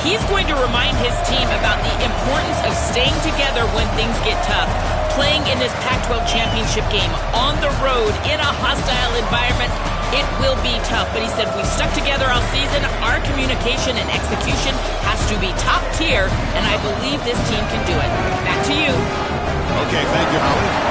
He's going to remind his team about the importance of staying together when things get tough. Playing in this Pac-12 championship game on the road in a hostile environment, it will be tough. But he said, we stuck together all season. Our communication and execution has to be top tier, and I believe this team can do it. Back to you. Okay, thank you, Holly.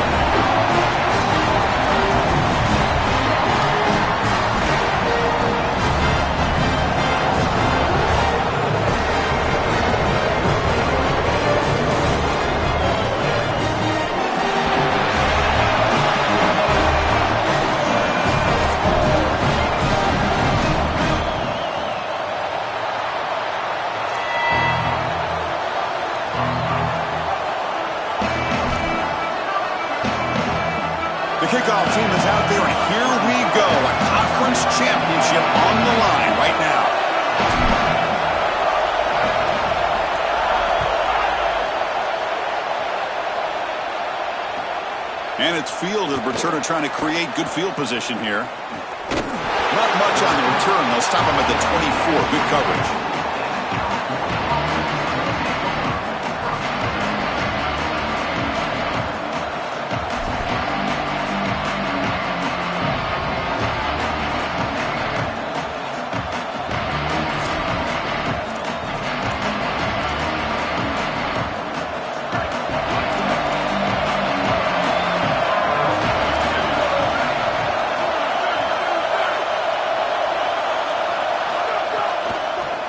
Kickoff team is out there, and here we go. A conference championship on the line right now. And it's fielded. Returner trying to create good field position here. Not much on the return. They'll stop him at the 24. Good coverage.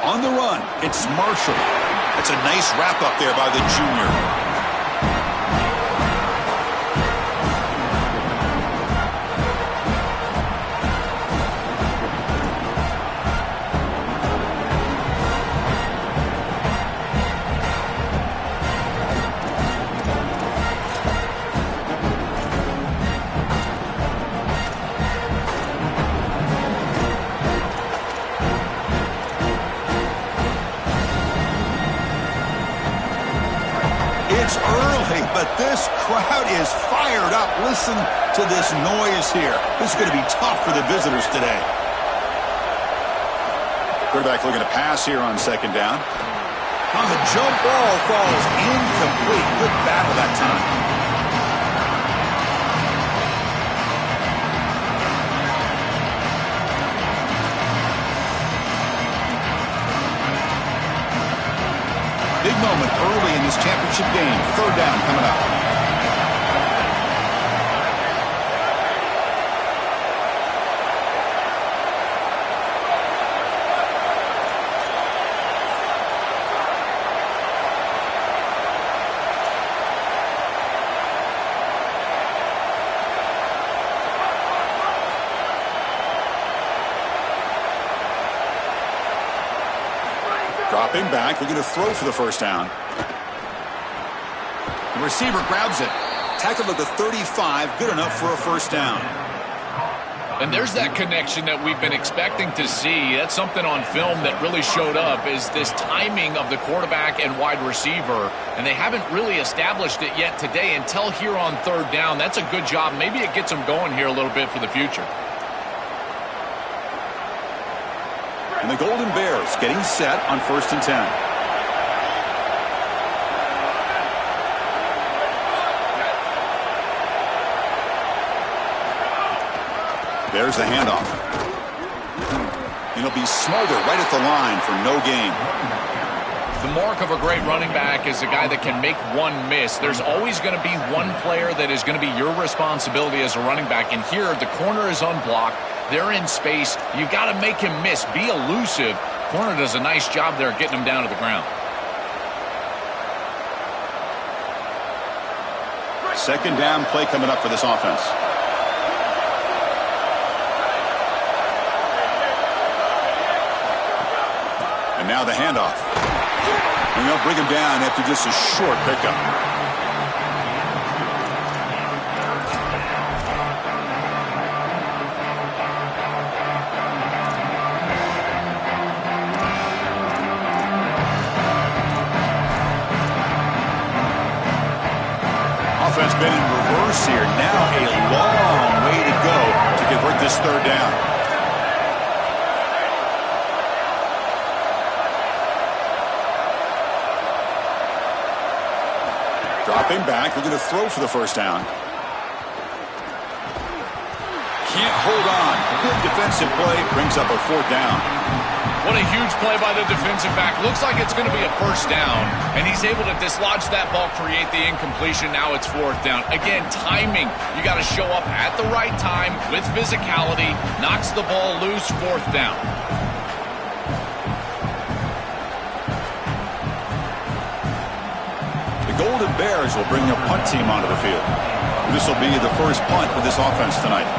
On the run, it's Marshall. That's a nice wrap up there by the junior. It's early, but this crowd is fired up. Listen to this noise here. This is going to be tough for the visitors today. Quarterback looking to pass here on second down. On the jump, ball falls incomplete. Good battle that time. Big moment early in this championship game. Third down coming up. Dropping back, looking to throw for the first down. The receiver grabs it. Tackled at the 35, good enough for a first down. And there's that connection that we've been expecting to see. That's something on film that really showed up, is this timing of the quarterback and wide receiver. And they haven't really established it yet today until here on third down. That's a good job. Maybe it gets them going here a little bit for the future. And the Golden Bears getting set on 1st and 10. There's the handoff. And it'll be Smolder right at the line for no gain. The mark of a great running back is a guy that can make one miss. There's always going to be one player that is going to be your responsibility as a running back. And here, the corner is unblocked. They're in space. You've got to make him miss. Be elusive. Corner does a nice job there getting him down to the ground. Second down play coming up for this offense. And now the handoff. And they'll bring him down after just a short pickup. Offense been in reverse here. Now a long way to go to convert this third down. Dropping back, looking to throw for the first down. Can't hold on. Good defensive play, brings up a fourth down. What a huge play by the defensive back. Looks like it's going to be a first down, and he's able to dislodge that ball, create the incompletion. Now it's fourth down. Again, timing. You got to show up at the right time with physicality. Knocks the ball loose, fourth down. The Golden Bears will bring their punt team onto the field. This will be the first punt for this offense tonight.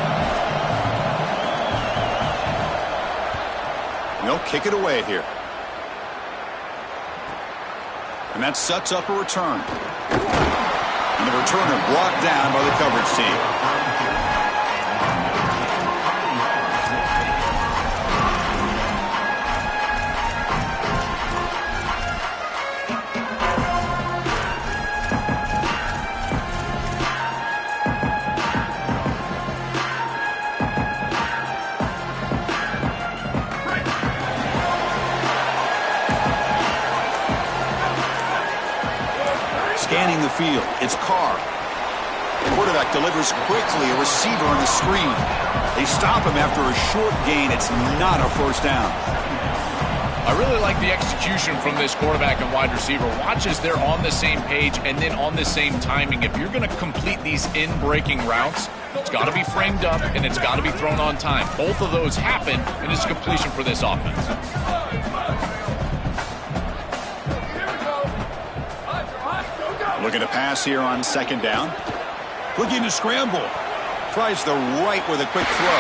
They'll kick it away here. And that sets up a return. And the returner brought down by the coverage team. Scanning the field, it's Carr. The quarterback delivers quickly, a receiver on the screen. They stop him after a short gain. It's not a first down. I really like the execution from this quarterback and wide receiver. Watch as they're on the same page and then on the same timing. If you're going to complete these in-breaking routes, it's got to be framed up and it's got to be thrown on time. Both of those happen, and it's completion for this offense. Looking to pass here on second down. Looking to scramble. Tries the right with a quick throw.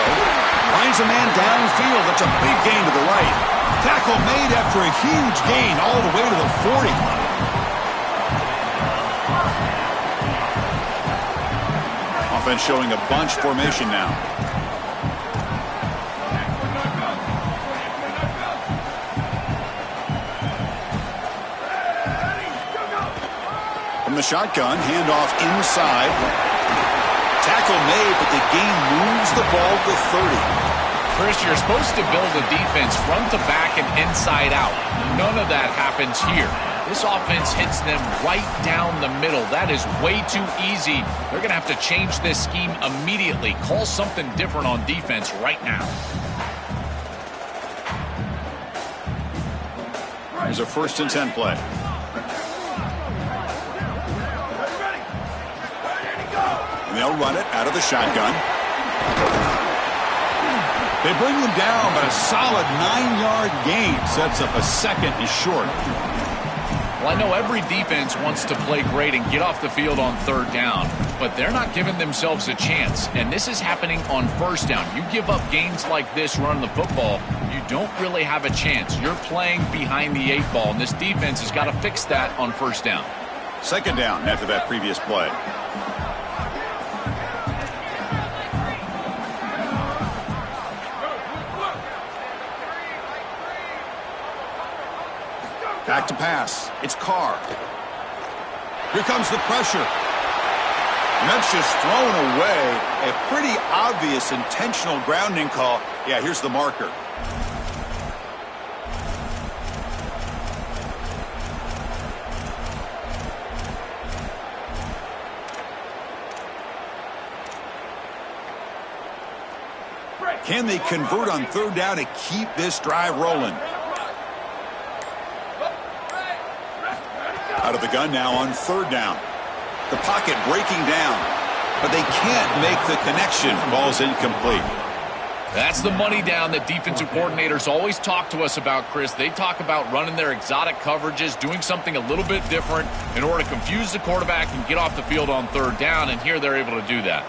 Finds a man downfield. That's a big gain to the right. Tackle made after a huge gain all the way to the 40. Offense showing a bunch formation now. From the shotgun, handoff inside. Tackle made, but the gain moves the ball to 30. Chris, you're supposed to build a defense front to back and inside out. None of that happens here. This offense hits them right down the middle. That is way too easy. They're going to have to change this scheme immediately. Call something different on defense right now. Here's a 1st and 10 play. And they'll run it out of the shotgun. They bring them down, but a solid 9-yard gain sets up a second and short. Well, I know every defense wants to play great and get off the field on third down, but they're not giving themselves a chance, and this is happening on first down. You give up gains like this running the football, you don't really have a chance. You're playing behind the 8 ball, and this defense has got to fix that on first down. Second down after that previous play. Back to pass. It's Carr. Here comes the pressure. And that's just thrown away. A pretty obvious intentional grounding call. Yeah, here's the marker. Can they convert on third down to keep this drive rolling? Out of the gun now on third down. The pocket breaking down, but they can't make the connection. Ball's incomplete. That's the money down that defensive coordinators always talk to us about, Chris. They talk about running their exotic coverages, doing something a little bit different in order to confuse the quarterback and get off the field on third down, and here they're able to do that.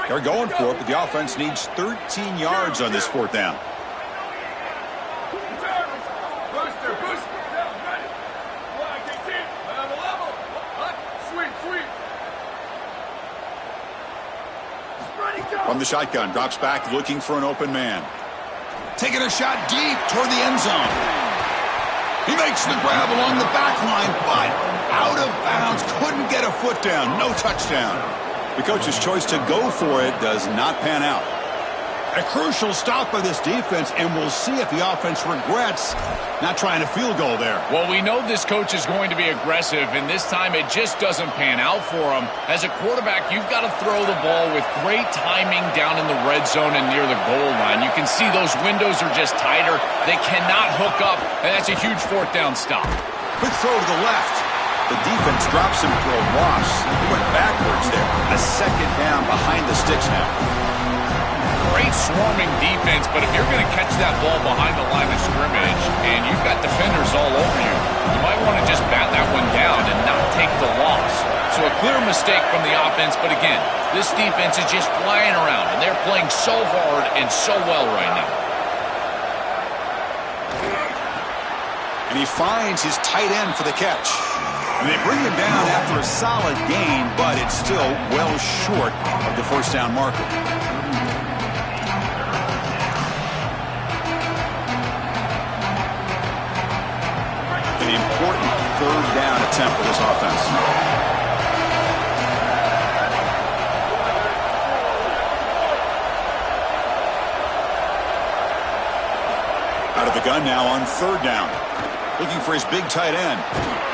They're going for it, but the offense needs 13 yards on this fourth down. From the shotgun, drops back looking for an open man. Taking a shot deep toward the end zone. He makes the grab along the back line, but out of bounds. Couldn't get a foot down. No touchdown. The coach's choice to go for it does not pan out. A crucial stop by this defense, and we'll see if the offense regrets not trying a field goal there. Well, we know this coach is going to be aggressive, and this time it just doesn't pan out for him. As a quarterback, you've got to throw the ball with great timing down in the red zone and near the goal line. You can see those windows are just tighter. They cannot hook up, and that's a huge fourth down stop. Quick throw to the left. The defense drops him for a loss. He went backwards there. A second down behind the sticks now. Great swarming defense, but if you're going to catch that ball behind the line of scrimmage and you've got defenders all over you, you might want to just bat that one down and not take the loss. So a clear mistake from the offense, but again, this defense is just flying around, and they're playing so hard and so well right now. And he finds his tight end for the catch. And they bring him down after a solid gain, but it's still well short of the first down marker. An important third down attempt for this offense. Out of the gun now on third down. Looking for his big tight end.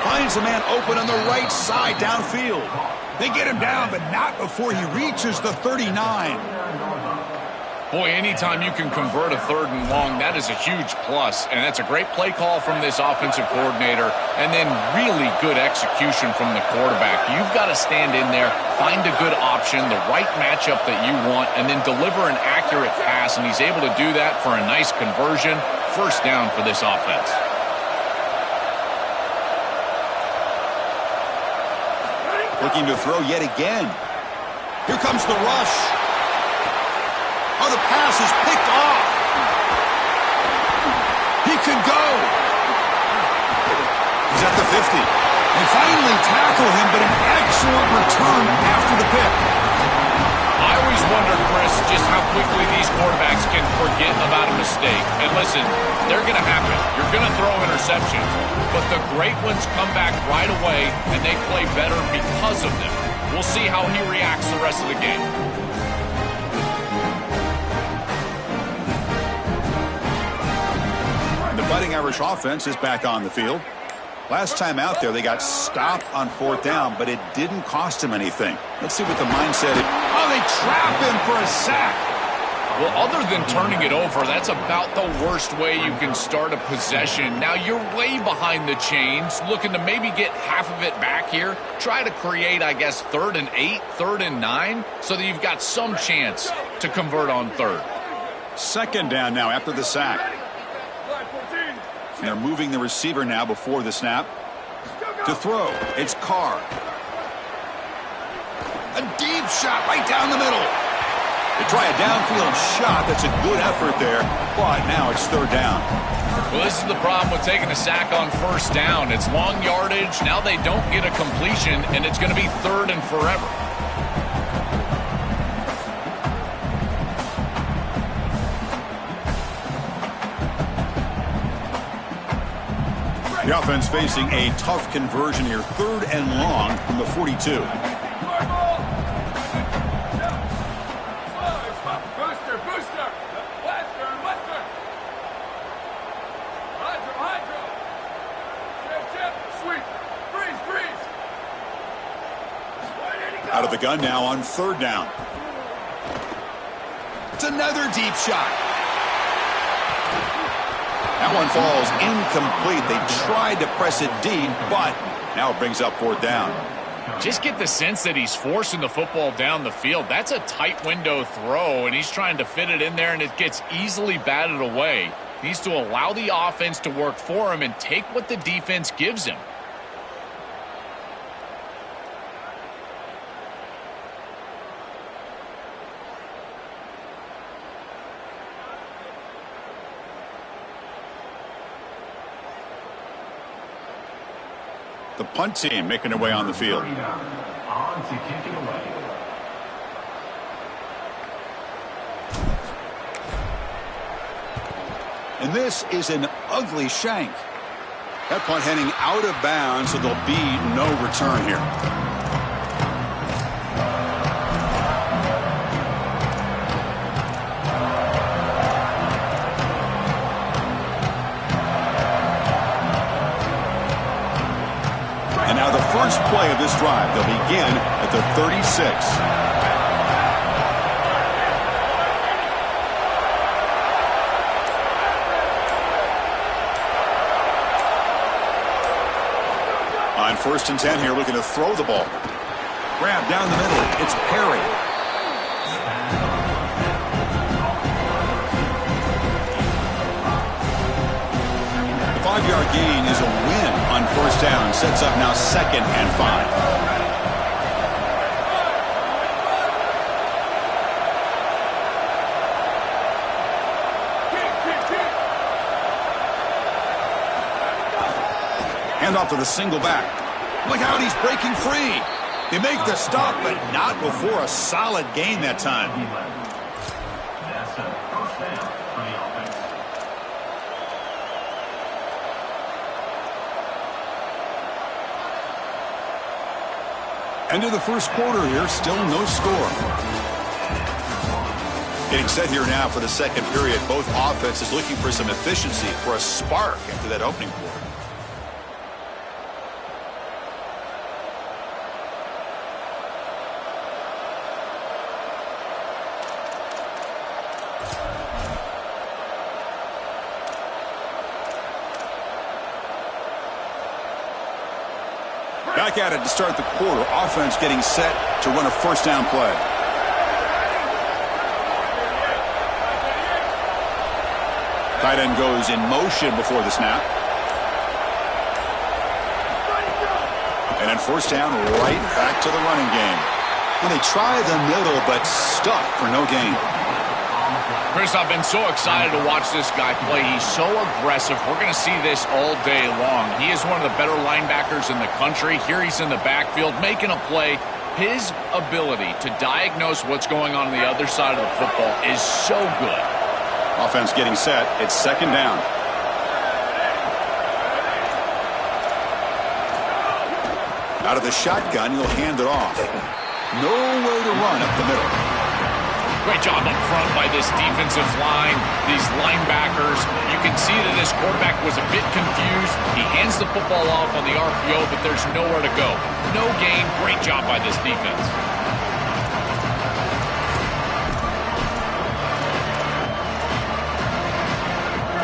Finds a man open on the right side downfield. They get him down, but not before he reaches the 39. Boy, anytime you can convert a third and long, that is a huge plus. And that's a great play call from this offensive coordinator. And then really good execution from the quarterback. You've got to stand in there, find a good option, the right matchup that you want, and then deliver an accurate pass. And he's able to do that for a nice conversion. First down for this offense. Looking to throw yet again. Here comes the rush. Oh, the pass is picked off. He could go. He's at the 50. They finally tackle him, but an excellent return after the pick. I always wonder, Chris, just how quickly these quarterbacks can forget about a mistake. And listen, they're going to happen. You're going to throw interceptions. But the great ones come back right away, and they play better because of them. We'll see how he reacts the rest of the game. The Fighting Irish offense is back on the field. Last time out there, they got stopped on fourth down, but it didn't cost him anything. Let's see what the mindset is. Oh, they trap him for a sack. Well, other than turning it over, that's about the worst way you can start a possession. Now, you're way behind the chains, looking to maybe get half of it back here. Try to create, I guess, 3rd and 8, 3rd and 9, so that you've got some chance to convert on third. Second down now after the sack. And they're moving the receiver now before the snap. To throw, it's Carr. A deep shot right down the middle. They try a downfield shot. That's a good effort there, but now it's third down. Well, this is the problem with taking a sack on first down. It's long yardage. Now they don't get a completion, and it's going to be third and forever. The offense facing a tough conversion here. 3rd and long from the 42. Out of the gun now on third down. It's another deep shot. That one falls incomplete. They tried to press it deep, but now it brings up fourth down. Just get the sense that he's forcing the football down the field. That's a tight window throw, and he's trying to fit it in there, and it gets easily batted away. He needs to allow the offense to work for him and take what the defense gives him. The punt team making their way on the field. On to kicking away. And this is an ugly shank. That punt heading out of bounds, so there'll be no return here. play of this drive. They'll begin at the 36. On 1st and 10 here, looking to throw the ball. Grab down the middle. It's Perry. The 5-yard gain is a win on 1st down. Sets up now 2nd and 5. Hand off to the single back. Look out, he's breaking free. They make the stop, but not before a solid gain that time. That's a 1st down for the offense. End of the 1st quarter here, still no score. Getting set here now for the 2nd period. Both offenses looking for some efficiency, for a spark after that opening quarter. Back at it to start the quarter. Offense getting set to run a 1st down play. Tight end goes in motion before the snap. And then 1st down, right back to the running game. When they try the middle, but stuck for no gain. Chris, I've been so excited to watch this guy play. He's so aggressive. We're going to see this all day long. He is one of the better linebackers in the country. Here he's in the backfield making a play. His ability to diagnose what's going on the other side of the football is so good. Offense getting set. It's 2nd down. Out of the shotgun, he'll hand it off. Nowhere to run up the middle. Great job up front by this defensive line, these linebackers. You can see that this quarterback was a bit confused. He hands the football off on the RPO, but there's nowhere to go. No gain. Great job by this defense.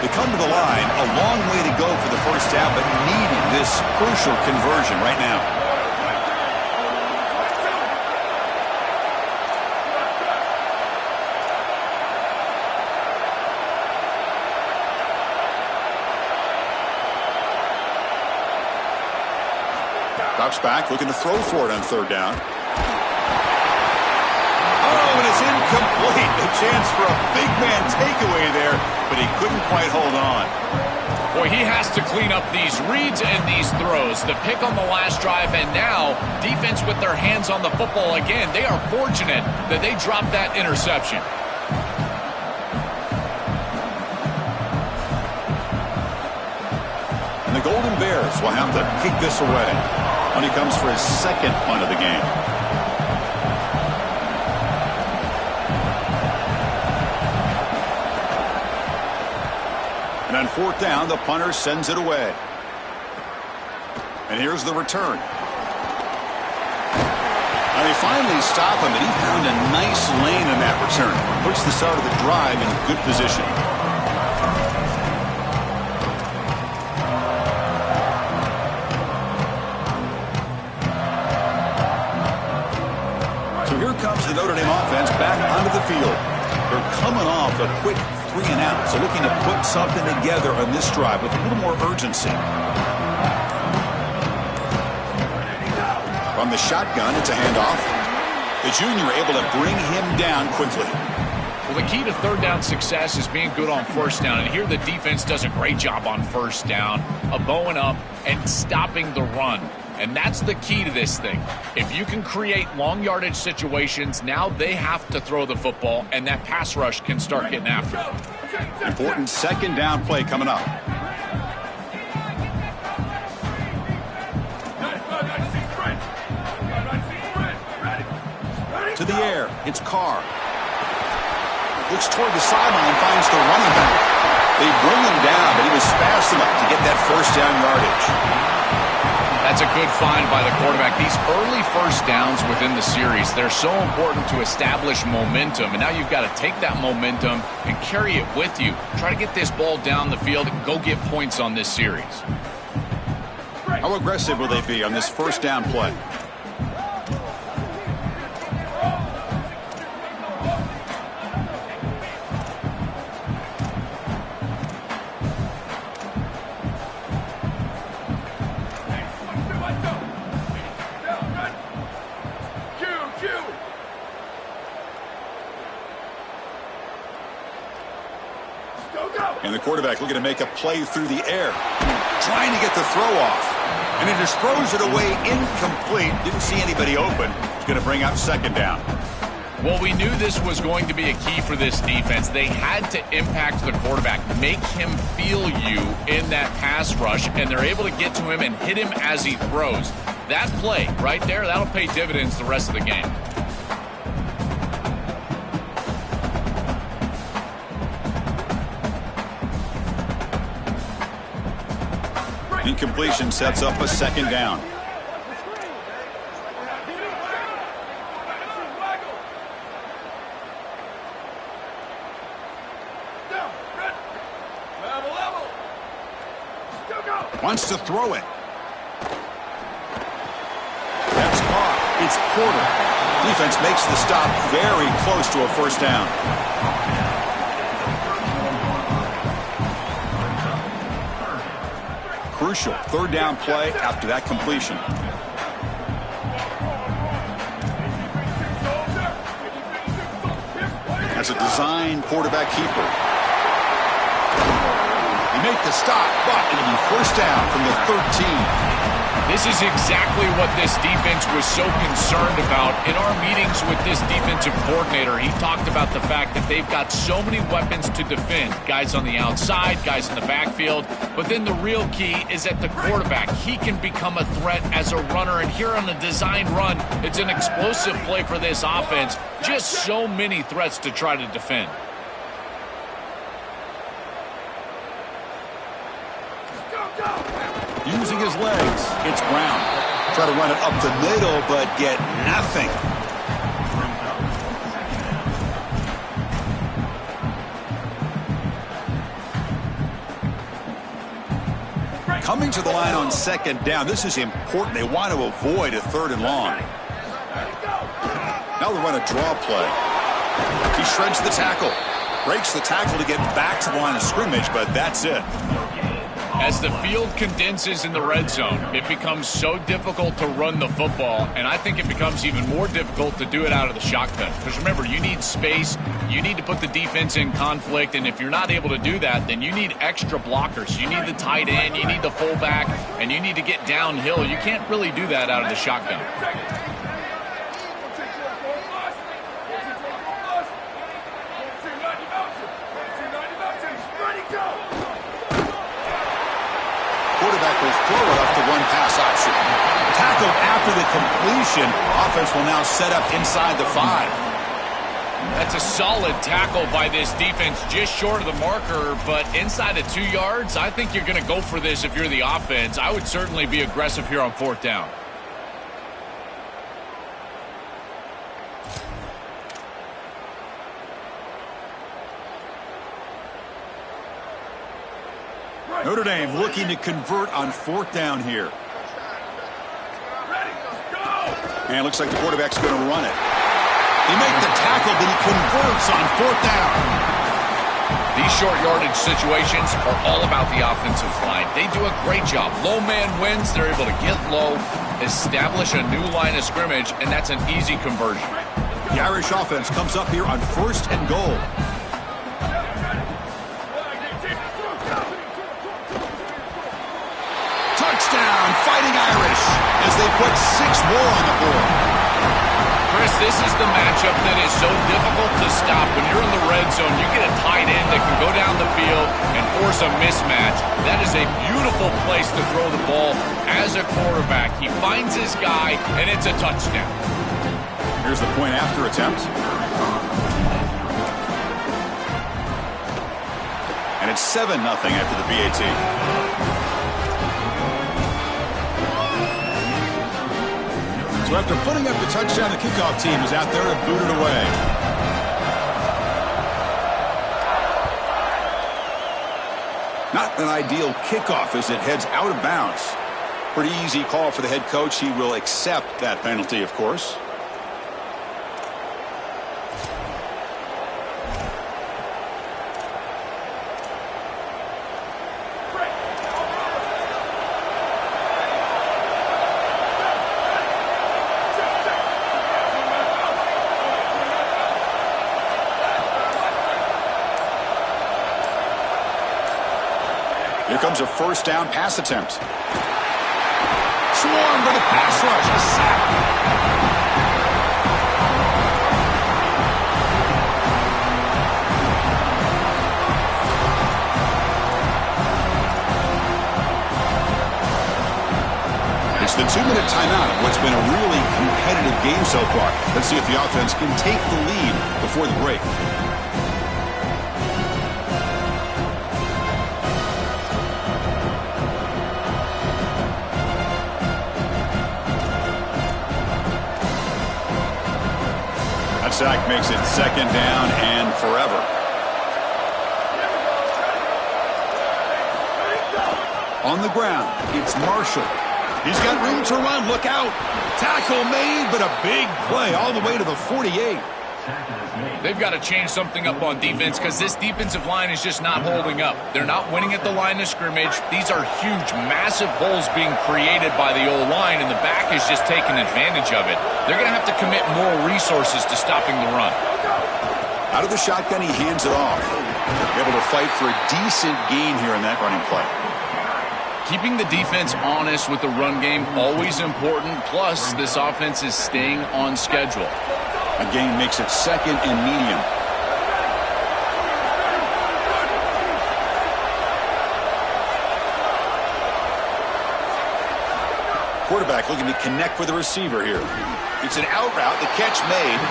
They come to the line, a long way to go for the 1st down, but needing this crucial conversion right now. Drops back, looking to throw for it on 3rd down. Oh, and it's incomplete. A chance for a big man takeaway there, but he couldn't quite hold on. Boy, he has to clean up these reads and these throws. The pick on the last drive, and now defense with their hands on the football again. They are fortunate that they dropped that interception. And the Golden Bears will have to kick this away when he comes for his 2nd punt of the game. And on 4th down, the punter sends it away. And here's the return. Now they finally stop him, and he found a nice lane in that return. Puts the start of the drive in good position. Comes the Notre Dame offense back onto the field. They're coming off a quick 3 and out, so looking to put something together on this drive with a little more urgency. From the shotgun, it's a handoff. The junior able to bring him down quickly. Well, the key to 3rd down success is being good on 1st down, and here the defense does a great job on 1st down, bowing up and stopping the run. And that's the key to this thing. If you can create long yardage situations, now they have to throw the football, and that pass rush can start getting after it. Important 2nd down play coming up. To the air, it's Carr. Looks toward the sideline, finds the running back. They bring him down, but he was fast enough to get that 1st down yardage. That's a good find by the quarterback. These early first downs within the series, they're so important to establish momentum. And now you've got to take that momentum and carry it with you. Try to get this ball down the field and go get points on this series. How aggressive will they be on this first down play? And the quarterback looking to make a play through the air, trying to get the throw off. And he just throws it away incomplete. Didn't see anybody open. He's going to bring up second down. Well, we knew this was going to be a key for this defense. They had to impact the quarterback, make him feel you in that pass rush, and they're able to get to him and hit him as he throws. That play right there, that'll pay dividends the rest of the game. Incompletion sets up a second down. Wants to throw it. That's caught. It's Porter. Defense makes the stop very close to a first down. Crucial third down play after that completion. That's a design quarterback keeper. He made the stop, but it'll be first down from the 13. This is exactly what this defense was so concerned about. In our meetings with this defensive coordinator, he talked about the fact that they've got so many weapons to defend. Guys on the outside, guys in the backfield. But then the real key is at the quarterback. He can become a threat as a runner. And here on the design run, it's an explosive play for this offense. Just so many threats to try to defend. Using his legs, it's Brown. Try to run it up the middle, but get nothing. Coming to the line on second down, this is important. They want to avoid a third and long. Now they run a draw play. He shreds the tackle. Breaks the tackle to get back to the line of scrimmage, but that's it. As the field condenses in the red zone, it becomes so difficult to run the football, and I think it becomes even more difficult to do it out of the shotgun. Because remember, you need space, you need to put the defense in conflict, and if you're not able to do that, then you need extra blockers. You need the tight end, you need the fullback, and you need to get downhill. You can't really do that out of the shotgun. Quarterback will throw it off the one pass option. Tackled after the completion. Offense will now set up inside the 5. That's a solid tackle by this defense, just short of the marker, but inside of 2 yards, I think you're going to go for this if you're the offense. I would certainly be aggressive here on fourth down. Notre Dame looking to convert on fourth down here. And it looks like the quarterback's going to run it. He made the tackle, but he converts on fourth down. These short yardage situations are all about the offensive line. They do a great job. Low man wins. They're able to get low, establish a new line of scrimmage, and that's an easy conversion. The Irish offense comes up here on first and goal. Touchdown, Fighting Irish, as they put 6 more on the board. Chris, this is the matchup that is so difficult to stop. When you're in the red zone, you get a tight end that can go down the field and force a mismatch. That is a beautiful place to throw the ball as a quarterback. He finds his guy, and it's a touchdown. Here's the point after attempt. And it's 7-0 after the BAT. So after putting up the touchdown, the kickoff team is out there to boot it away. Not an ideal kickoff as it heads out of bounds. Pretty easy call for the head coach. He will accept that penalty, of course. Here comes a first down pass attempt. Swarm for the pass rush. A sack. It's the 2-minute timeout of what's been a really competitive game so far. Let's see if the offense can take the lead before the break. Sack makes it second down and forever. On the ground, it's Marshall. He's got room to run. Look out. Tackle made, but a big play all the way to the 48. They've got to change something up on defense because this defensive line is just not holding up. They're not winning at the line of scrimmage. These are huge, massive holes being created by the O-line, and the back is just taking advantage of it. They're going to have to commit more resources to stopping the run. Out of the shotgun, he hands it off. Able to fight for a decent gain here in that running play. Keeping the defense honest with the run game, always important. Plus, this offense is staying on schedule. A gain makes it second and medium. Quarterback looking to connect with the receiver here. It's an out route, the catch made.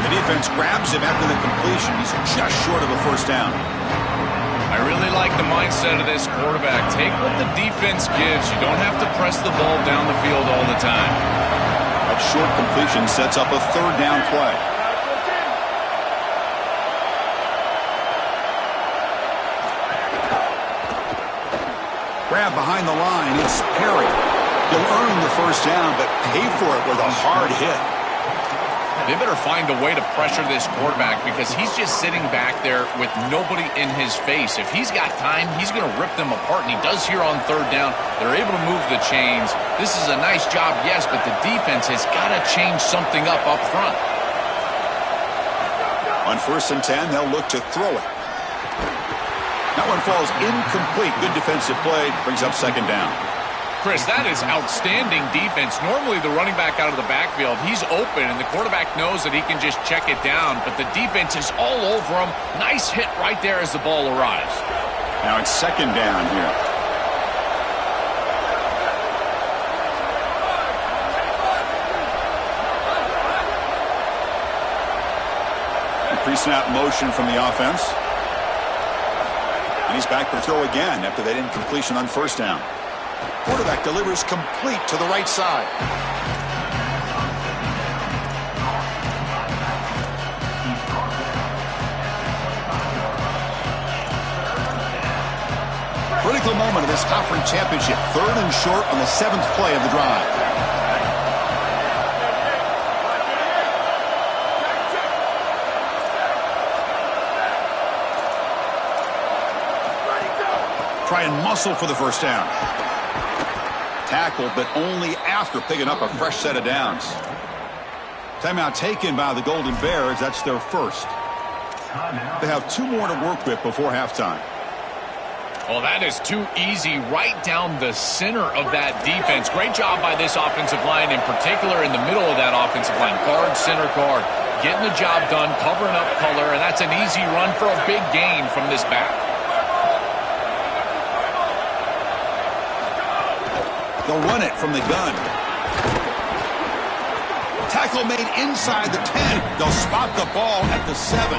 The defense grabs him after the completion. He's just short of a first down. I really like the mindset of this quarterback. Take what the defense gives. You don't have to press the ball down the field all the time. That short completion sets up a third down play. Grab behind the line. It's Perry. He'll earn the first down, but pay for it with a hard hit. They better find a way to pressure this quarterback because he's just sitting back there with nobody in his face. If he's got time, he's going to rip them apart, and he does here on third down. They're able to move the chains. This is a nice job, yes, but the defense has got to change something up front. On 1st and 10, they'll look to throw it. That one falls incomplete. Good defensive play. Brings up second down. Chris, that is outstanding defense. Normally the running back out of the backfield, he's open, and the quarterback knows that he can just check it down, but the defense is all over him. Nice hit right there as the ball arrives. Now it's second down here. Pre-snap motion from the offense. And he's back to throw again after that incompletion on first down. Quarterback delivers complete to the right side. Critical moment of this conference championship. 3rd and short on the 7th play of the drive. Try and muscle for the first down. Tackle, but only after picking up a fresh set of downs. Timeout taken by the Golden Bears. That's their first. They have 2 more to work with before halftime. Well, that is too easy right down the center of that defense. Great job by this offensive line, in particular in the middle of that offensive line. Guard, center guard, getting the job done, covering up color, and that's an easy run for a big gain from this back. They'll run it from the gun. Tackle made inside the 10. They'll spot the ball at the 7.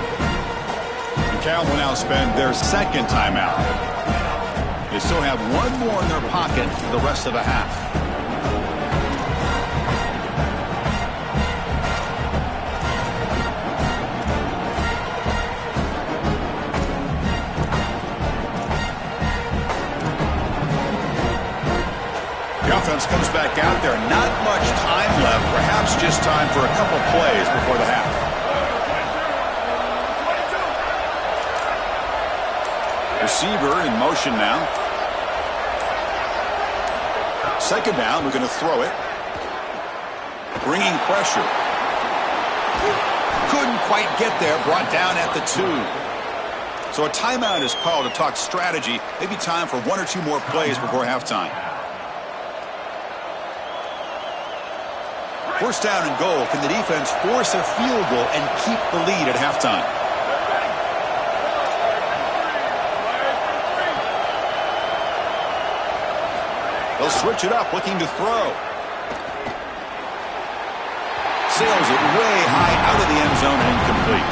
The Cal will now spend their second timeout. They still have 1 more in their pocket for the rest of the half. offense comes back out there. Not much time left. Perhaps just time for a couple plays before the half. Receiver in motion now. Second down, we're going to throw it. Bringing pressure. Couldn't quite get there. Brought down at the 2. So a timeout is called to talk strategy. Maybe time for 1 or 2 more plays before halftime. First down and goal. Can the defense force a field goal and keep the lead at halftime? They'll switch it up, looking to throw. Sails it way high out of the end zone and incomplete.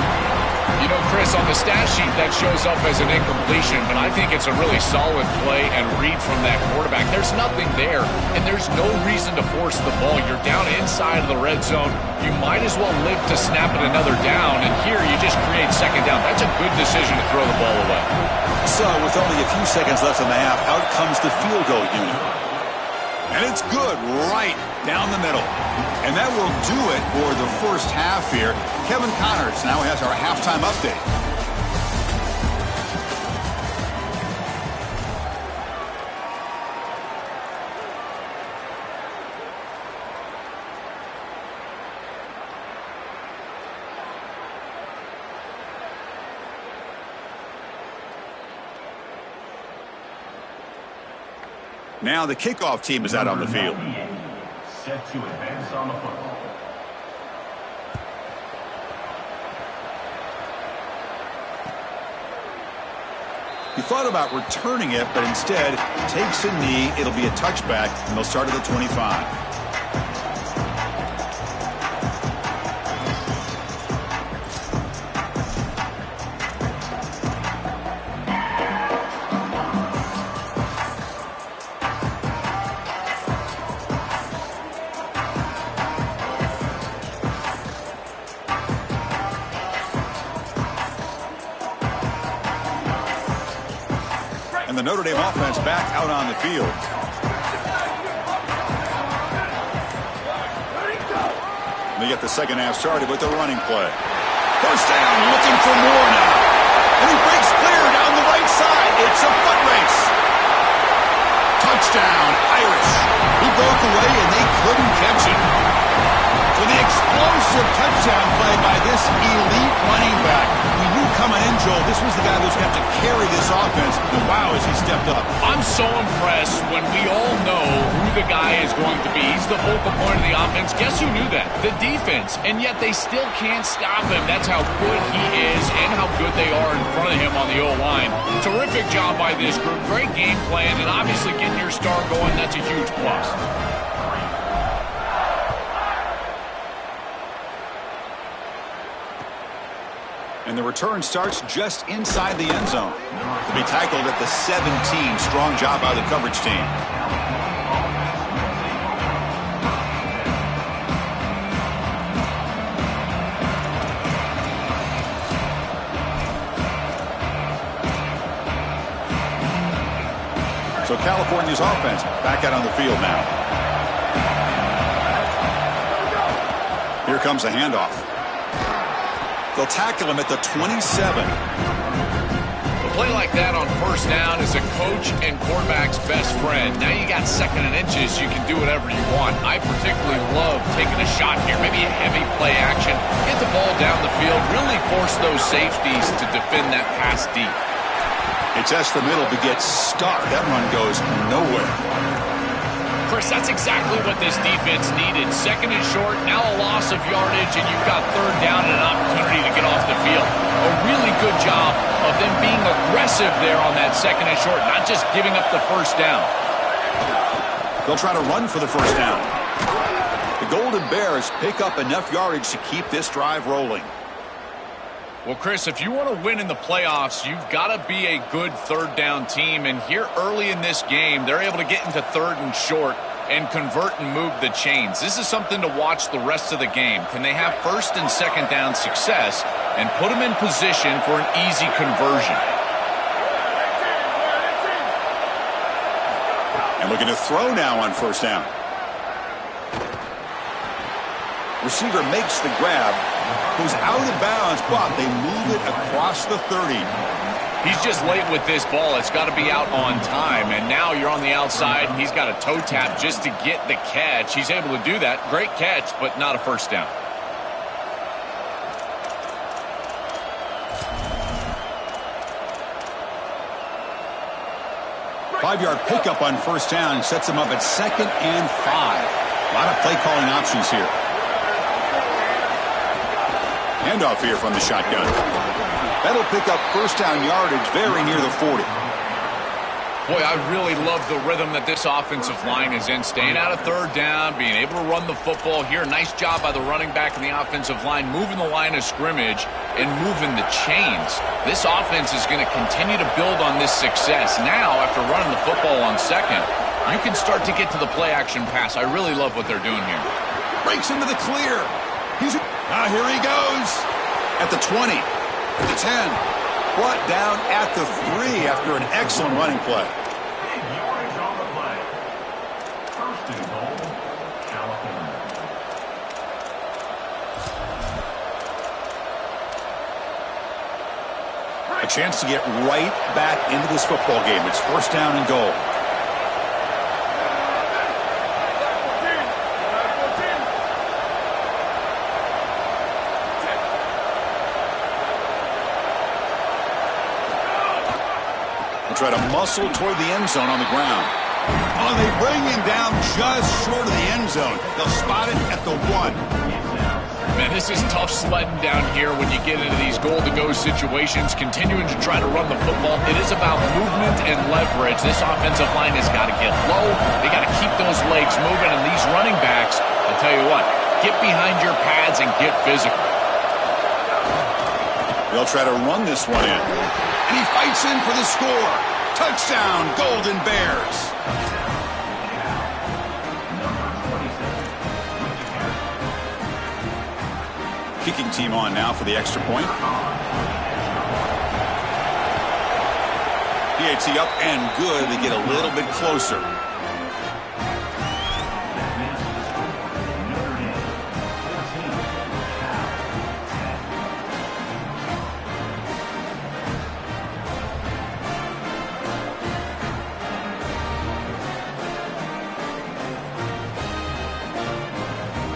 You know, Chris, on the stat sheet, that shows up as an incompletion, but I think it's a really solid play and read from that quarterback. There's nothing there, and there's no reason to force the ball. You're down inside of the red zone. You might as well live to snap it another down, and here you just create second down. That's a good decision to throw the ball away. So, with only a few seconds left in the half, out comes the field goal unit. And it's good right down the middle. And that will do it for the first half here. Kevin Connors now has our halftime update. Now the kickoff team is out on the field. Set to advance on the football. He thought about returning it, but instead takes a knee. It'll be a touchback, and they'll start at the 25. And the Notre Dame offense back out on the field. They get the second half started with the running play. First down, looking for more now. And he breaks clear down the right side. It's a foot race. Touchdown, Irish. He broke away and they couldn't catch him. For the explosive touchdown play by this elite running back. We knew coming in, Joel, this was the guy who's going to have to carry this offense. And wow, has he stepped up. I'm so impressed when we all know who the guy is going to be. He's the focal point of the offense. Guess who knew that? The defense. And yet they still can't stop him. That's how good he is and how good they are in front of him on the O-line. Terrific job by this group. Great game plan. And obviously getting your star going, that's a huge plus. And the return starts just inside the end zone. To be tackled at the 17. Strong job by the coverage team. So California's offense back out on the field now. Here comes a handoff. They'll tackle him at the 27. A play like that on first down is a coach and quarterback's best friend. Now you got second and inches, you can do whatever you want. I particularly love taking a shot here, maybe a heavy play action, get the ball down the field, really force those safeties to defend that pass deep. It's just the middle to get stuck. That run goes nowhere. Chris, that's exactly what this defense needed. Second and short, now a loss of yardage, and you've got third down and an opportunity to get off the field. A really good job of them being aggressive there on that second and short, not just giving up the first down. They'll try to run for the first down. The Golden Bears pick up enough yardage to keep this drive rolling. Well, Chris, if you want to win in the playoffs, you've got to be a good third down team. And here early in this game, they're able to get into third and short and convert and move the chains. This is something to watch the rest of the game. Can they have first and second down success and put them in position for an easy conversion? And Looking to throw now on first down. Receiver makes the grab. Goes out of bounds, but they move it across the 30. He's just late with this ball. It's got to be out on time. And now you're on the outside. He's got a toe tap just to get the catch. He's able to do that. Great catch, but not a first down. Five-yard pickup on first down sets him up at 2nd and 5. A lot of play calling options here. Handoff here from the shotgun. That'll pick up first down yardage very near the 40. Boy, I really love the rhythm that this offensive line is in. Staying out of third down, being able to run the football here. Nice job by the running back and the offensive line, moving the line of scrimmage and moving the chains. This offense is going to continue to build on this success. Now, after running the football on second, you can start to get to the play-action pass. I really love what they're doing here. Breaks into the clear. Here he goes. At the 20, the 10. Brought down at the 3 after an excellent running play. Big yardage on the play. First and goal, California. A chance to get right back into this football game. It's first down and goal. Try to muscle toward the end zone on the ground. Oh, they bring him down just short of the end zone. They'll spot it at the 1. Man, this is tough sledding down here when you get into these goal-to-go situations, continuing to try to run the football. It is about movement and leverage. This offensive line has got to get low. They got to keep those legs moving, and these running backs, I'll tell you what, get behind your pads and get physical. They'll try to run this one in. And he fights in for the score. Touchdown, Golden Bears. Kicking team on now for the extra point. PAT up and good. They get a little bit closer.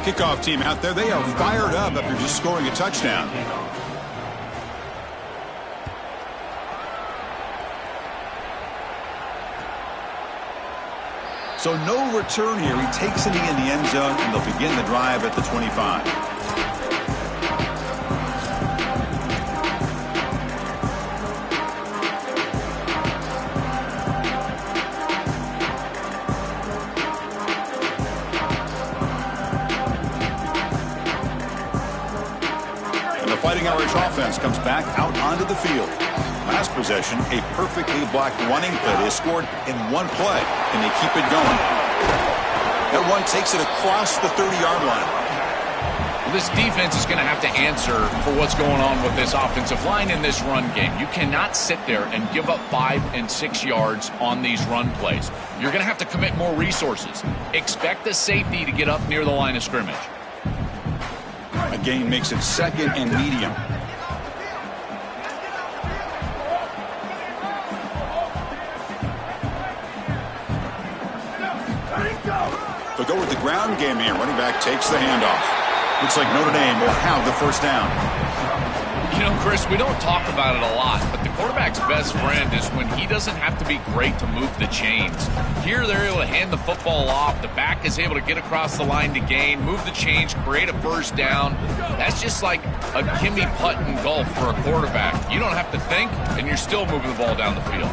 Kickoff team out there. They are fired up after just scoring a touchdown. So no return here. He takes it in the end zone, and they'll begin the drive at the 25. Fighting Irish offense comes back out onto the field. Last possession, a perfectly blocked running play. They scored in one play, and they keep it going. That run takes it across the 30-yard line. Well, this defense is going to have to answer for what's going on with this offensive line in this run game. You cannot sit there and give up 5 and 6 yards on these run plays. You're going to have to commit more resources. Expect the safety to get up near the line of scrimmage. A gain makes it 2nd and medium. They'll go with the ground game here. Running back takes the handoff. Looks like Notre Dame will have the first down. You know, Chris, we don't talk about it a lot, but the quarterback's best friend is when he doesn't have to be great to move the chains. Here, they're able to hand the football off. The back is able to get across the line to gain, move the chains, create a first down. That's just like a gimme putt in golf for a quarterback. You don't have to think, and you're still moving the ball down the field.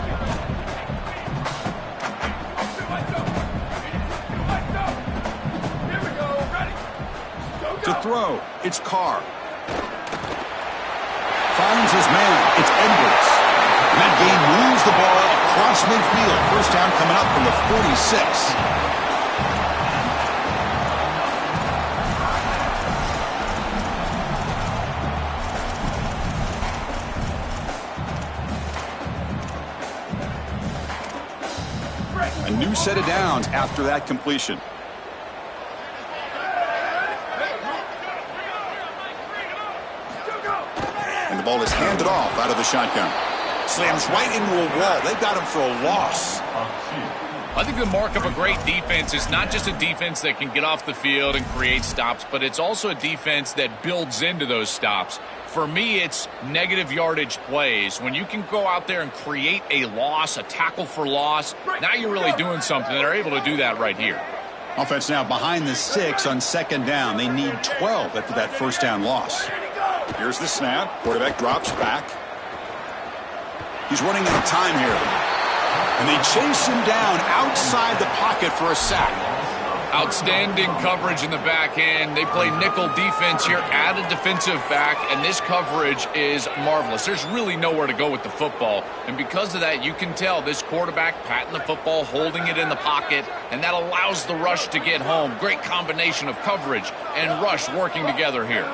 To throw, it's Carr. Finds his man. It's Edwards. That game moves the ball across midfield. First down coming up from the 46. A new set of downs after that completion. And the ball is handed off out of the shotgun. Slams right into a wall. They got him for a loss. I think the mark of a great defense is not just a defense that can get off the field and create stops, but it's also a defense that builds into those stops. For me, it's negative yardage plays. When you can go out there and create a loss, a tackle for loss, now you're really doing something. They're able to do that right here. Offense now behind the 6 on second down. They need 12 after that first down loss. Here's the snap. Quarterback drops back. He's running out of time here. And they chase him down outside the pocket for a sack. Outstanding coverage in the back end. They play nickel defense here, add a defensive back, and this coverage is marvelous. There's really nowhere to go with the football, and because of that, you can tell this quarterback patting the football, holding it in the pocket, and that allows the rush to get home. Great combination of coverage and rush working together here.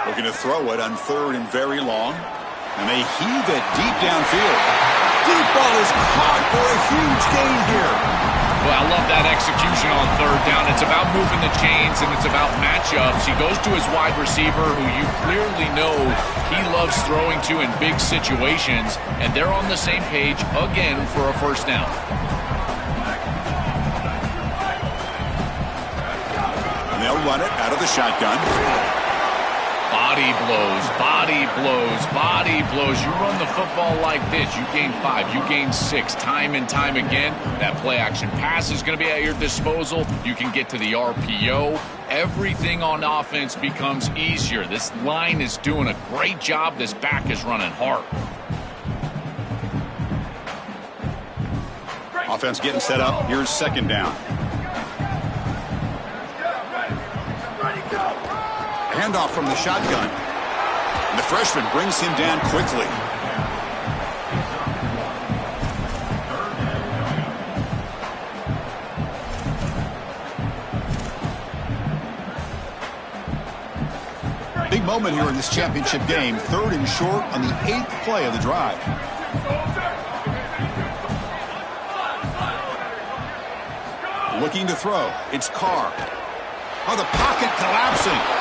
Looking to throw it on third and very long. And they heave it deep downfield. Deep ball is caught for a huge gain here. Well, I love that execution on third down. It's about moving the chains, and it's about matchups. He goes to his wide receiver, who you clearly know he loves throwing to in big situations, and they're on the same page again for a first down. And they'll run it out of the shotgun. Body blows, body blows, body blows. You run the football like this, you gain 5, you gain 6, time and time again. That play action pass is going to be at your disposal. You can get to the RPO. Everything on offense becomes easier. This line is doing a great job. This back is running hard. Offense getting set up. Here's second down. Handoff from the shotgun. And the freshman brings him down quickly. Big moment here in this championship game. Third and short on the 8th play of the drive. Looking to throw. It's Carr. Oh, the pocket collapsing.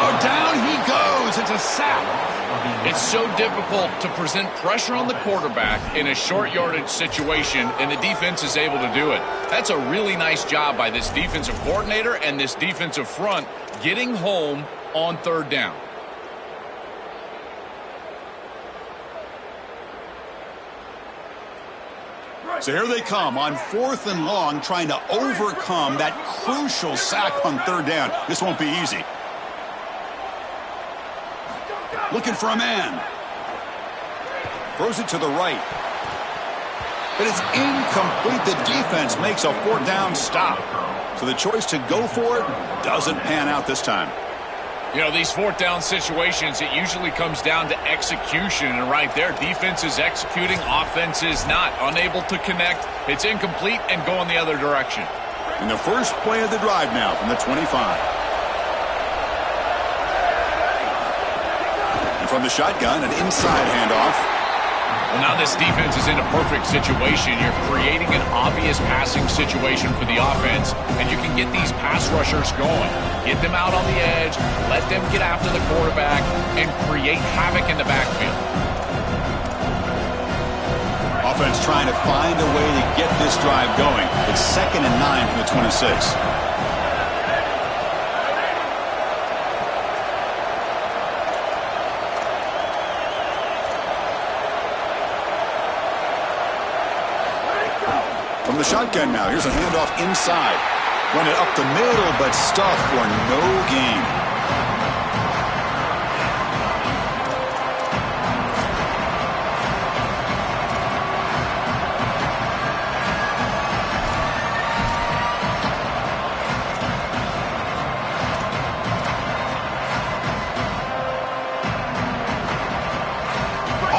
Oh, down he goes. It's a sack. It's so difficult to present pressure on the quarterback in a short yardage situation, and the defense is able to do it. That's a really nice job by this defensive coordinator and this defensive front getting home on third down. So here they come on 4th and long, trying to overcome that crucial sack on third down. This won't be easy. Looking for a man. Throws it to the right. But it's incomplete. The defense makes a 4th down stop. So the choice to go for it doesn't pan out this time. You know, these 4th down situations, it usually comes down to execution. And right there, defense is executing, offense is not. Unable to connect. It's incomplete and going the other direction. And the first play of the drive now from the 25. From the shotgun, an inside handoff. Well, now this defense is in a perfect situation. You're creating an obvious passing situation for the offense, and you can get these pass rushers going. Get them out on the edge, let them get after the quarterback, and create havoc in the backfield. Offense trying to find a way to get this drive going. It's 2nd and 9 from the 26. From the shotgun now, here's a handoff inside. Run it up the middle, but stuffed for no gain.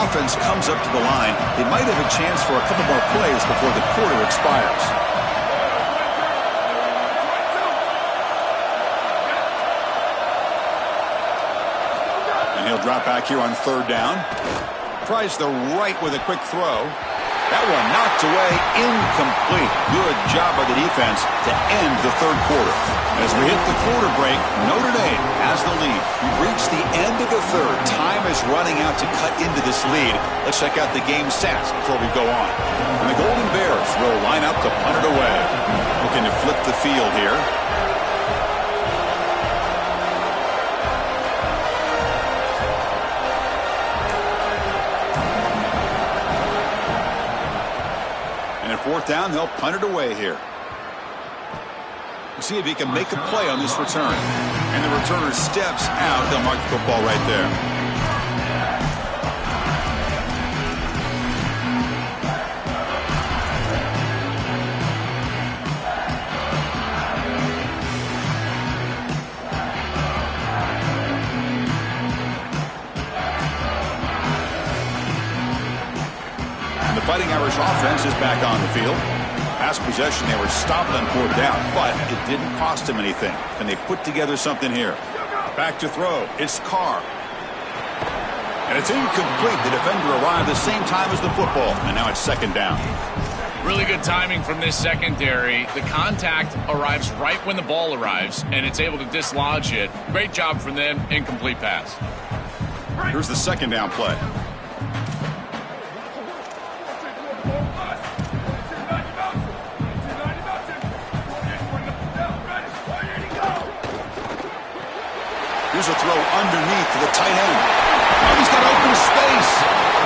Offense comes up to the line. They might have a chance for a couple more plays before the quarter expires. They'll drop back here on third down. Tries the right with a quick throw. That one knocked away, incomplete. Good job by the defense to end the third quarter. As we hit the quarter break, Notre Dame has the lead. We've reached the end of the third. Time is running out to cut into this lead. Let's check out the game stats before we go on. And the Golden Bears will line up to punt it away. Looking to flip the field here. Fourth down, they'll punt it away here. We'll see if he can make a play on this return. And the returner steps out. They'll mark the football right there. Fighting Irish offense is back on the field. Past possession, they were stopped on fourth down, but it didn't cost them anything. And they put together something here. Back to throw. It's Carr. And it's incomplete. The defender arrived the same time as the football, and now it's second down. Really good timing from this secondary. The contact arrives right when the ball arrives, and it's able to dislodge it. Great job from them. Incomplete pass. Here's the second down play. Here's a throw underneath to the tight end. Oh, he's got open space.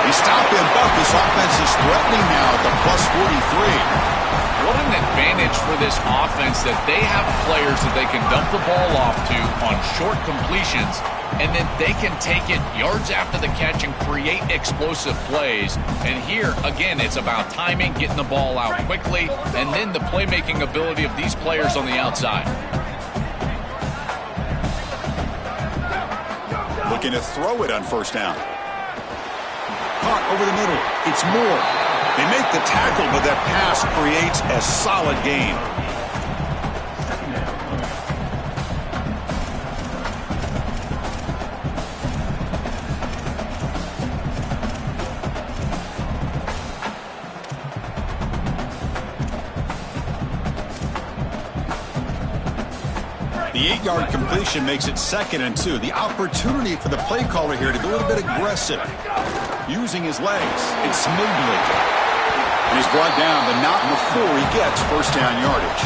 He stopped him, but this offense is threatening now at the plus 43. What an advantage for this offense that they have players that they can dump the ball off to on short completions, and then they can take it yards after the catch and create explosive plays. And here, again, it's about timing, getting the ball out quickly, and then the playmaking ability of these players on the outside. Looking to throw it on first down. Caught over the middle. It's Moore. They make the tackle, but that pass creates a solid gain. The 8-yard completion makes it 2nd and 2. The opportunity for the play caller here to be a little bit aggressive. Using his legs. It's smoothly. And he's brought down, but not before he gets first down yardage.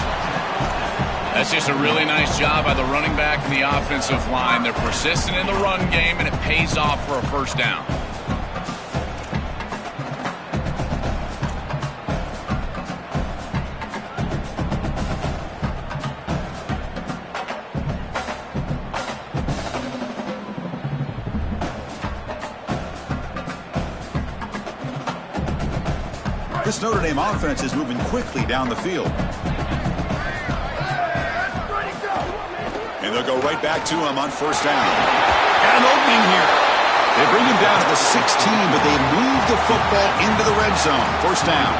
That's just a really nice job by the running back and the offensive line. They're persistent in the run game, and it pays off for a first down. This Notre Dame offense is moving quickly down the field. And they'll go right back to him on first down. And an opening here. They bring him down to the 16, but they move the football into the red zone. First down.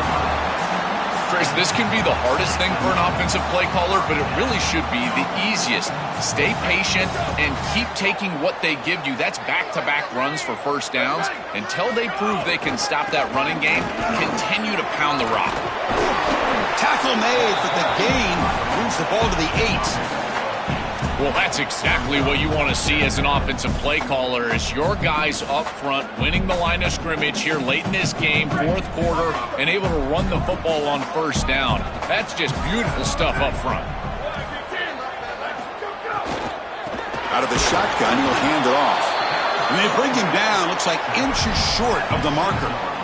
Chris, this can be the hardest thing for an offensive play caller, but it really should be the easiest. Stay patient and keep taking what they give you. That's back-to-back runs for first downs. Until they prove they can stop that running game, continue to pound the rock. Tackle made, but the gain moves the ball to the 8. Well, that's exactly what you want to see as an offensive play caller, is your guys up front winning the line of scrimmage here late in this game, fourth quarter, and able to run the football on first down. That's just beautiful stuff up front. Out of the shotgun, he'll hand it off. And they bring him down, looks like inches short of the marker.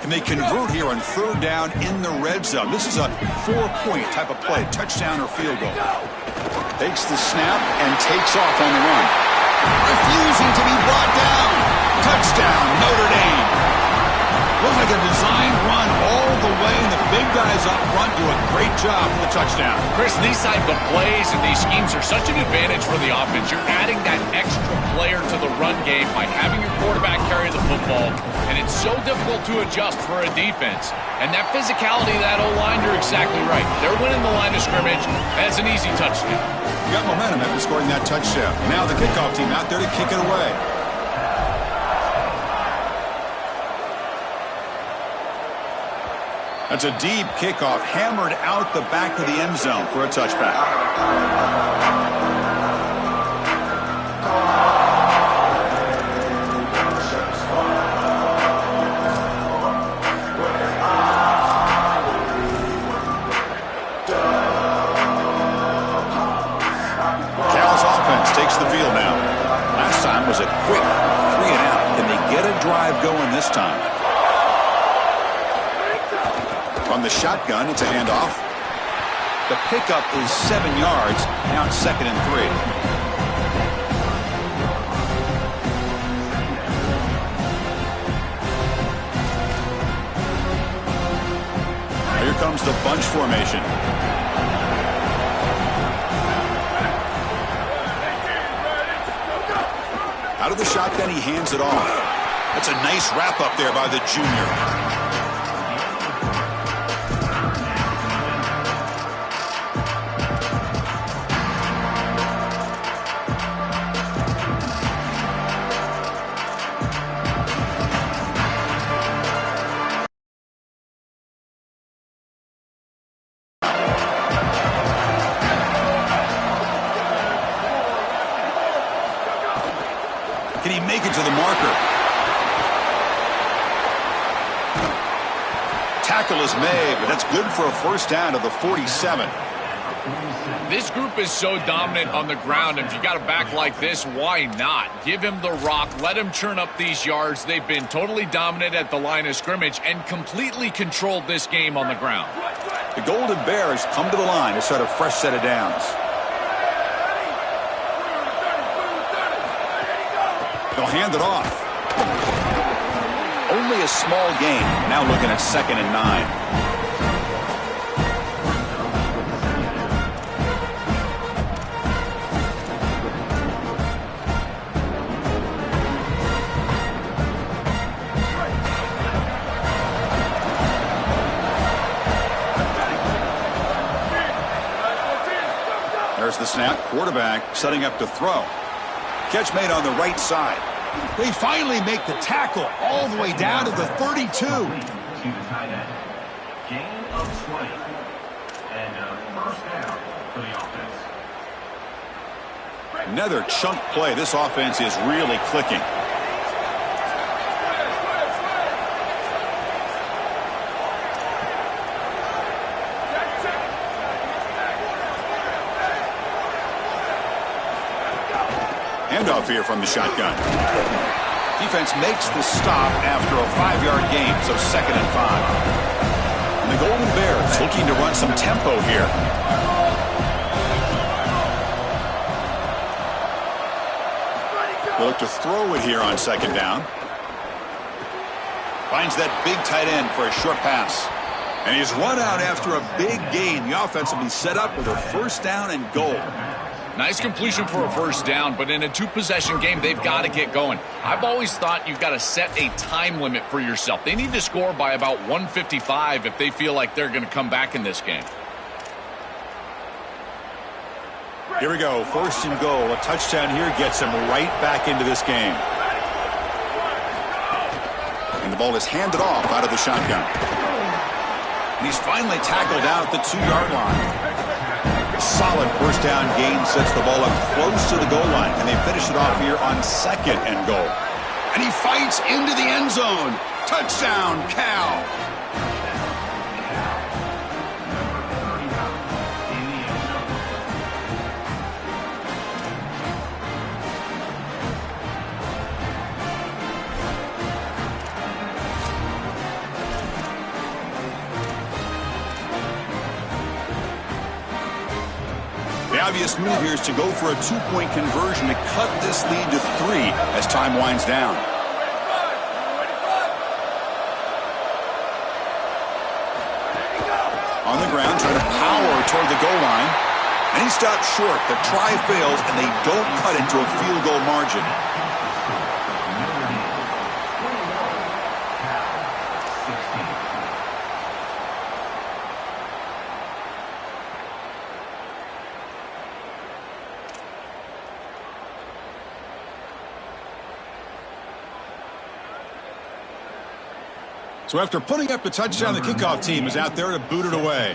And they convert here on third down in the red zone. This is a 4-point type of play, touchdown or field goal. Takes the snap and takes off on the run. Refusing to be brought down. Touchdown, Notre Dame. Looks like a design run all the way, and the big big guys up front do a great job for the touchdown. Chris, these type of plays and these schemes are such an advantage for the offense. You're adding that extra player to the run game by having your quarterback carry the football, and it's so difficult to adjust for a defense. And that physicality of that O-line, you're exactly right. They're winning the line of scrimmage, and it's an easy touchdown. You got momentum after scoring that touchdown. Now the kickoff team out there to kick it away. That's a deep kickoff, hammered out the back of the end zone for a touchback. Cal's offense takes the field now. Last time was a quick 3 and out. Can they get a drive going this time? From the shotgun, it's a handoff. The pickup is 7 yards. Now it's 2nd and 3. Here comes the bunch formation. Out of the shotgun, he hands it off. That's a nice wrap up there by the junior. Can he make it to the marker? Tackle is made, but that's good for a first down to the 47. This group is so dominant on the ground. If you got a back like this, why not? Give him the rock. Let him churn up these yards. They've been totally dominant at the line of scrimmage and completely controlled this game on the ground. The Golden Bears come to the line to start a fresh set of downs. They'll hand it off. Only a small gain. Now looking at 2nd and 9. There's the snap. Quarterback setting up to throw. Catch made on the right side. They finally make the tackle all the way down to the 32. To the tight end. Gain of 20. And a first down for the offense. Another chunk play. This offense is really clicking. Handoff here from the shotgun. Defense makes the stop after a 5-yard gain, so 2nd and 5. And the Golden Bears looking to run some tempo here. They look to throw it here on 2nd down. Finds that big tight end for a short pass. And he's run out after a big gain. The offense will be set up with a first down and goal. Nice completion for a first down, but in a 2-possession game, they've got to get going. I've always thought you've got to set a time limit for yourself. They need to score by about 155 if they feel like they're going to come back in this game. Here we go, 1st and goal. A touchdown here gets him right back into this game. And the ball is handed off out of the shotgun. And he's finally tackled out at the 2-yard line. Solid first down gain sets the ball up close to the goal line, and they finish it off here on 2nd and goal. And he fights into the end zone. Touchdown, Cal. The obvious move here is to go for a 2-point conversion to cut this lead to 3 as time winds down. On the ground, trying to power toward the goal line. And he stopped short. The try fails, and they don't cut it to a field goal margin. So after putting up the touchdown, the kickoff team is out there to boot it away.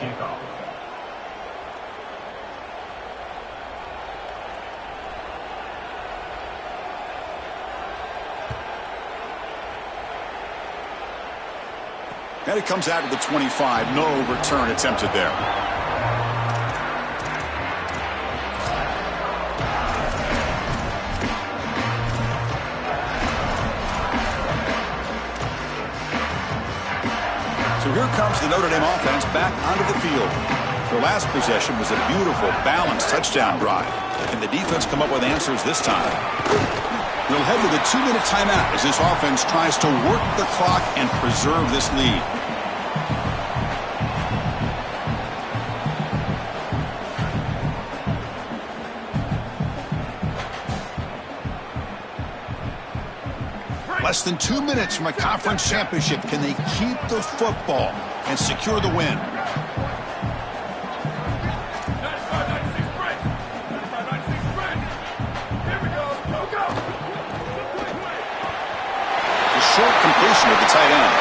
And it comes out to the 25. No return attempted there. So here comes the Notre Dame offense back onto the field. Their last possession was a beautiful, balanced touchdown drive. Can the defense come up with answers this time? We'll head to the 2-minute timeout as this offense tries to work the clock and preserve this lead. Less than 2 minutes from a conference championship. Can they keep the football and secure the win? The short completion of the tight end.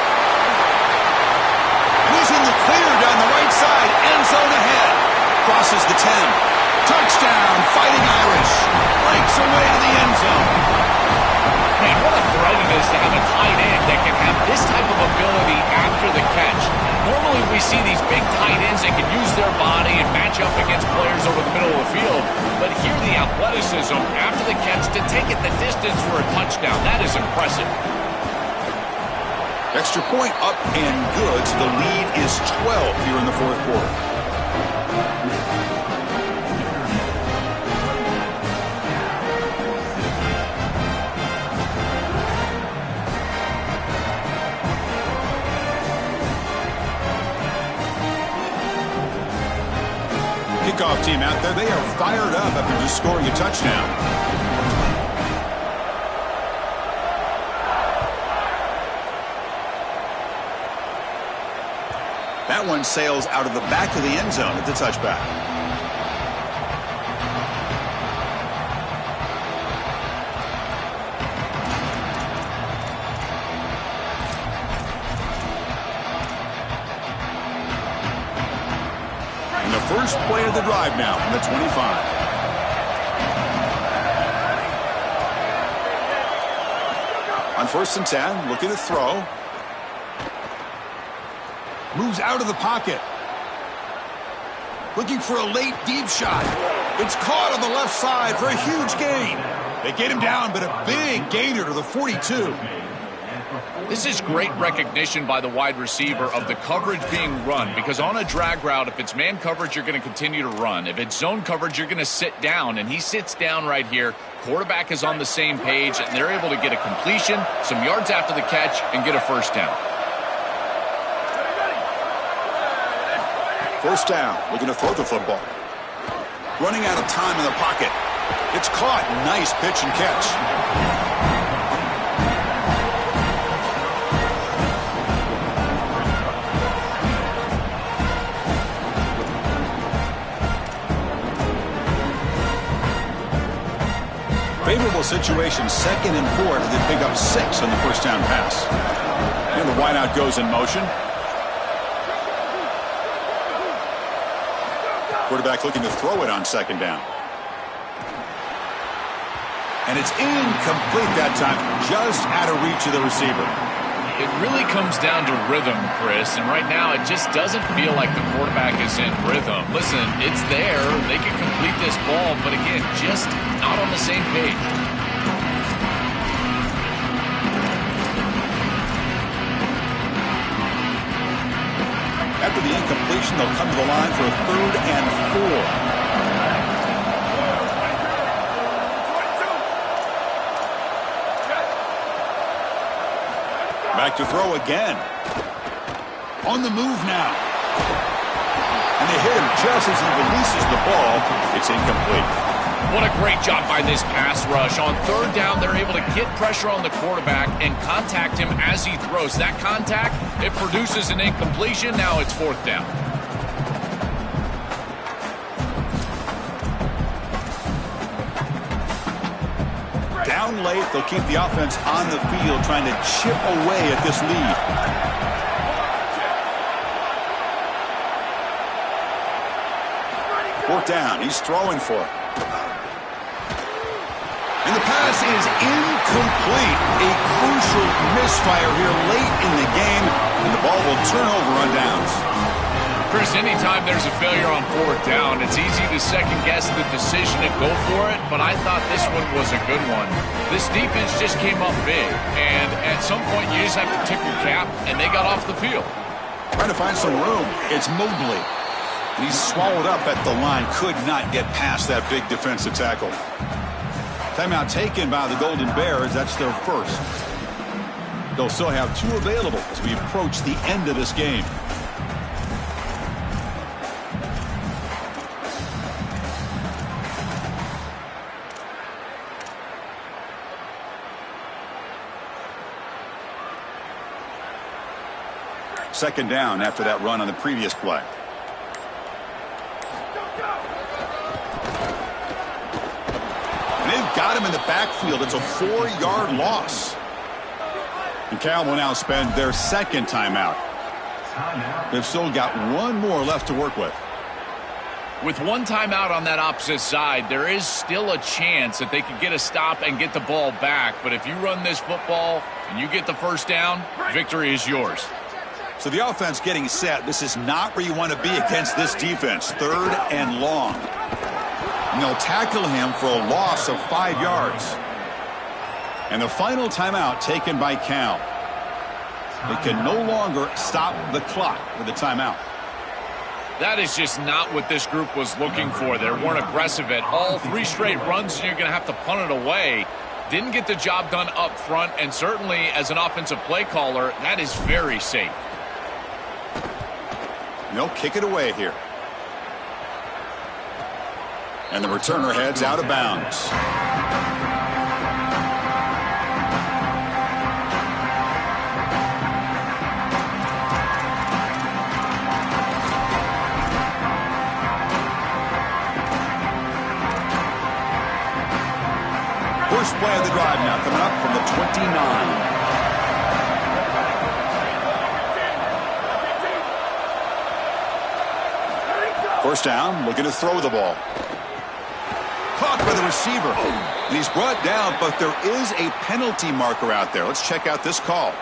He's in the clear down the right side. End zone ahead. Crosses the 10. Touchdown, Fighting Irish. Breaks away to the end zone. Man, what a threat it is to have a tight end that can have this type of ability after the catch. Normally we see these big tight ends that can use their body and match up against players over the middle of the field. But here the athleticism after the catch to take it the distance for a touchdown. That is impressive. Extra point up and good. So the lead is 12 here in the fourth quarter. Kickoff team out there. They are fired up after just scoring a touchdown. That one sails out of the back of the end zone at the touchback. And the first play of the drive now from the 25. On 1st and 10, looking to throw. Moves out of the pocket. Looking for a late deep shot. It's caught on the left side for a huge gain. They get him down, but a big gainer to the 42. This is great recognition by the wide receiver of the coverage being run, because on a drag route, if it's man coverage, you're going to continue to run. If it's zone coverage, you're going to sit down, and he sits down right here. Quarterback is on the same page, and they're able to get a completion, some yards after the catch, and get a first down. First down, looking to throw the football. Running out of time in the pocket. It's caught. Nice pitch and catch. Favorable situation, 2nd and 4. They pick up 6 on the first down pass. And the wideout goes in motion. Quarterback looking to throw it on 2nd down. And it's incomplete that time, just out of reach of the receiver. It really comes down to rhythm, Chris, and right now it just doesn't feel like the quarterback is in rhythm. Listen, it's there. They can complete this ball, but again, just not on the same page. After the incompletion, they'll come to the line for a 3rd and 4. Back to throw again. On the move now. and they hit him just as he releases the ball. It's incomplete. What a great job by this pass rush. On third down, they're able to get pressure on the quarterback and contact him as he throws. That contact, it produces an incompletion. Now it's fourth down. Down late, they'll keep the offense on the field trying to chip away at this lead. Fourth down, he's throwing for it. And the pass is incomplete. A crucial misfire here late in the game, and the ball will turn over on downs. Chris, anytime there's a failure on fourth down, it's easy to second-guess the decision to go for it, but I thought this one was a good one. This defense just came up big, and at some point you just have to tip your cap, and they got off the field. Trying to find some room. It's Mobley. And he's swallowed up at the line. Could not get past that big defensive tackle. Timeout taken by the Golden Bears. That's their first. They'll still have two available as we approach the end of this game. Second down after that run on the previous play. And they've got him in the backfield. It's a 4-yard loss. And Cal will now spend their second timeout. They've still got one more left to work with. With one timeout on that opposite side, there is still a chance that they could get a stop and get the ball back. But if you run this football and you get the first down, victory is yours. So the offense getting set. This is not where you want to be against this defense. Third and long. And they'll tackle him for a loss of 5 yards. And the final timeout taken by Cal. They can no longer stop the clock with the timeout. That is just not what this group was looking for. They weren't aggressive at all. 3 straight runs, and you're going to have to punt it away. Didn't get the job done up front, and certainly as an offensive play caller, that is very safe. They'll kick it away here. And the returner heads out of bounds. First play of the drive now coming up from the 29. First down, looking to throw the ball. Caught by the receiver. And he's brought down, but there is a penalty marker out there. Let's check out this call.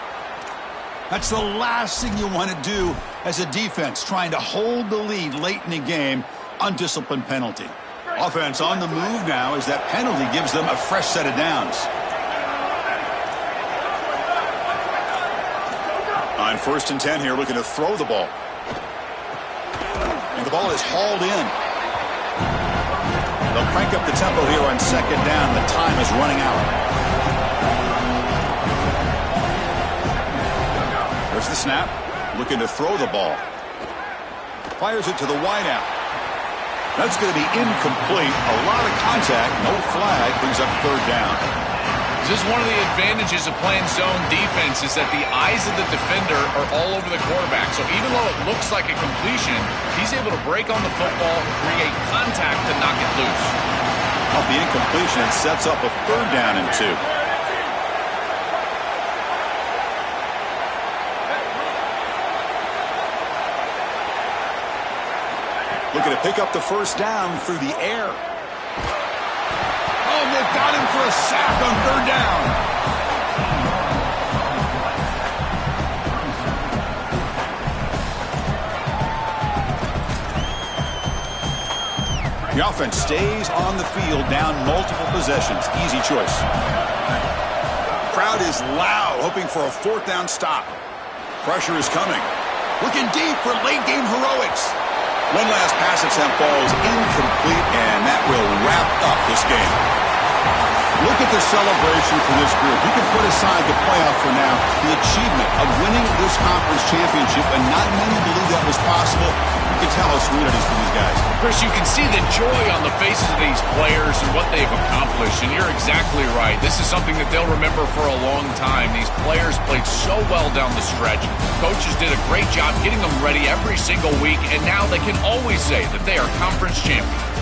That's the last thing you want to do as a defense, trying to hold the lead late in the game. Undisciplined penalty. Offense on the move now as that penalty gives them a fresh set of downs. On 1st and 10 here, looking to throw the ball. And the ball is hauled in. They'll crank up the tempo here on 2nd down. The time is running out. There's the snap. Looking to throw the ball. Fires it to the wideout. That's going to be incomplete. A lot of contact. No flag. Brings up 3rd down. This is one of the advantages of playing zone defense is that the eyes of the defender are all over the quarterback. So even though it looks like a completion, he's able to break on the football, create contact to knock it loose. Off the incompletion, it sets up a 3rd down and 2. Looking to pick up the first down through the air. Oh, they've got him for a sack on 3rd down. The offense stays on the field, down multiple possessions. Easy choice. The crowd is loud, hoping for a 4th down stop. Pressure is coming. Looking deep for late game heroics. One last pass attempt falls incomplete, and that will wrap up this game. Look at the celebration for this group. You can put aside the playoff for now. The achievement of winning this conference championship, and not many believe that was possible. You can tell how sweet it is for these guys. Chris, you can see the joy on the faces of these players and what they've accomplished, and you're exactly right. This is something that they'll remember for a long time. These players played so well down the stretch. Coaches did a great job getting them ready every single week, and now they can always say that they are conference champions.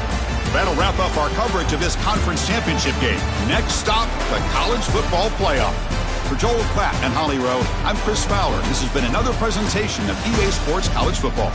That'll wrap up our coverage of this conference championship game. Next stop, the college football playoff. For Joel Klatt and Holly Rowe, I'm Chris Fowler. This has been another presentation of EA Sports College Football.